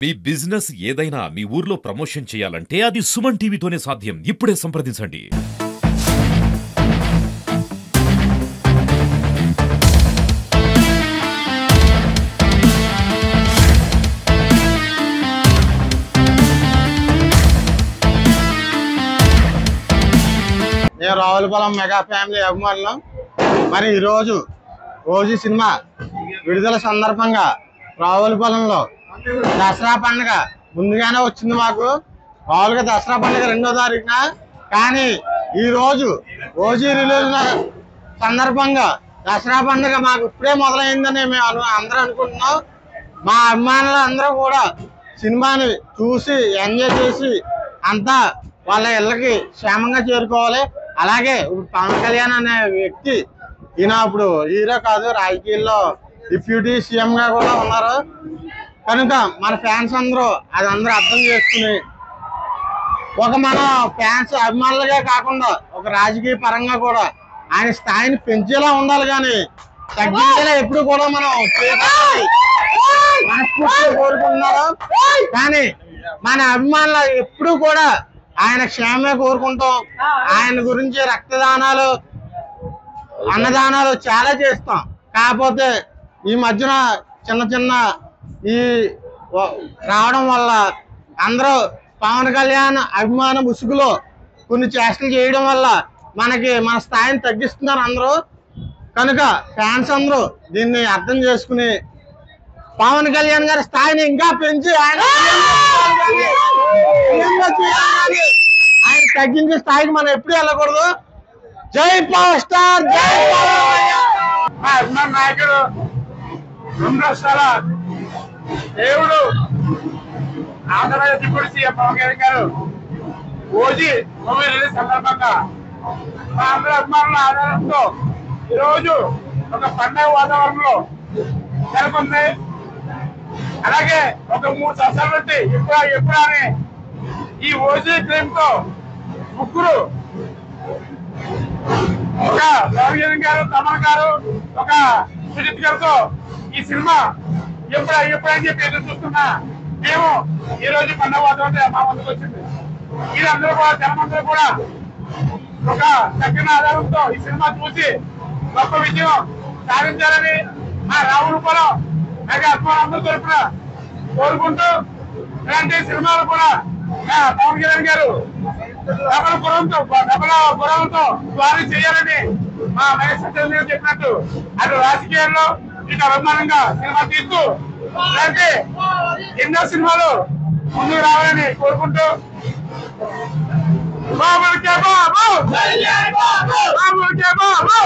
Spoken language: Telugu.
మీ బిజినెస్ ఏదైనా మీ ఊర్లో ప్రమోషన్ చేయాలంటే అది సుమన్ టీవీతోనే సాధ్యం. ఇప్పుడే సంప్రదించండి. నేను రావులపాలెం మెగా ఫ్యామిలీ అభిమానులు. మరి ఈరోజు ఓజీ సినిమా విడుదల సందర్భంగా రావులపాలెంలో దసరా పండుగ ముందుగానే వచ్చింది. మాకు మామూలుగా దసరా పండుగ 2వ తారీఖున, కానీ ఈరోజు ఓజీ రిలీజ్ సందర్భంగా దసరా పండుగ మాకు ఇప్పుడే మొదలైందని మేము అందరూ అనుకుంటున్నాం. మా అభిమానులు అందరూ కూడా సినిమాని చూసి ఎంజాయ్ చేసి అంతా వాళ్ళ ఇళ్ళకి క్షేమంగా చేరుకోవాలి. అలాగే ఇప్పుడు పవన్ కళ్యాణ్ అనే వ్యక్తి ఈయన ఇప్పుడు హీరో కాదు, రాజకీయాల్లో డిప్యూటీ సీఎం గా కూడా ఉన్నారు. కనుక మన ఫ్యాన్స్ అందరూ అది అందరూ అర్థం చేసుకుని మన ఫ్యాన్స్ అభిమానులుగా కాకుండా ఒక రాజకీయ పరంగా కూడా ఆయన స్థాయిని పెంచేలా ఉండాలి, కానీ తగ్గించేలా ఎప్పుడు కూడా మనం మనస్ఫూర్తిగా కోరుకుంటున్నారు. కానీ మన అభిమానులు ఎప్పుడు కూడా ఆయన క్షేమే కోరుకుంటాం. ఆయన గురించి రక్తదానాలు, అన్నదానాలు చాలా చేస్తాం. కాకపోతే ఈ మధ్యన చిన్న ఈ రావడం వల్ల అందరూ పవన్ కళ్యాణ్ అభిమాన ముసుగులో కొన్ని చేష్టలు చేయడం వల్ల మన స్థాయిని తగ్గిస్తున్నారు అందరూ. కనుక ఫ్యాన్స్ అందరూ దీన్ని అర్థం చేసుకుని పవన్ కళ్యాణ్ గారి స్థాయిని ఇంకా పెంచి ఆయన తగ్గించే స్థాయికి మనం ఎప్పుడు వెళ్ళకూడదు. జై పవర్ స్టార్, జై మా అభిమాన నాయకుడు 2 రాష్ట్రాల దేవుడు ఆంధ్రప్రదేశ్ డిప్యూటీ సీఎం పవన్ కళ్యాణ్ గారు ఓజీ మూవీ రిలీజ్ సందర్భంగా మా అందరి అభిమానుల ఆధారంతో ఈరోజు ఒక పండుగ వాతావరణంలో నెలకొంది. అలాగే ఒక 3 సంవత్సరాల నుండి ఎప్పుడు అని ఈ ఓజీ ఫిల్మ్ తో ముగ్గురు, ఒక పవన్ కళ్యాణ్ గారు, తమన్ గారు, ఒక సుజిత్ గారితో ఈ సినిమా ఎప్పుడని చెప్పి ఎదురు చూస్తున్నా మేము ఈ రోజు పండుగ వాతావరణం మా ముందుకు వచ్చింది. వీళ్ళందరూ కూడా జనమందరూ కూడా ఒక చక్కని ఆధారంతో ఈ సినిమా చూసి గొప్ప విజయం సాధించాలని మా రావులపాలెం మెగా అభిమానులందరూ తరఫున కోరుకుంటూ, ఇలాంటి సినిమాలు కూడా పవన్ కళ్యాణ్ గారు డబల ద్వారా చేయాలని మా మేనేజర్ చెప్పినట్టు అటు రాజకీయాల్లో ఇటు అభిమానంగా సినిమా తీస్తూ ఇలాంటి ఎన్నో సినిమాలు ముందుకు రావాలని కోరుకుంటూ బాబుకే బాబు, బాబుకే బాబు.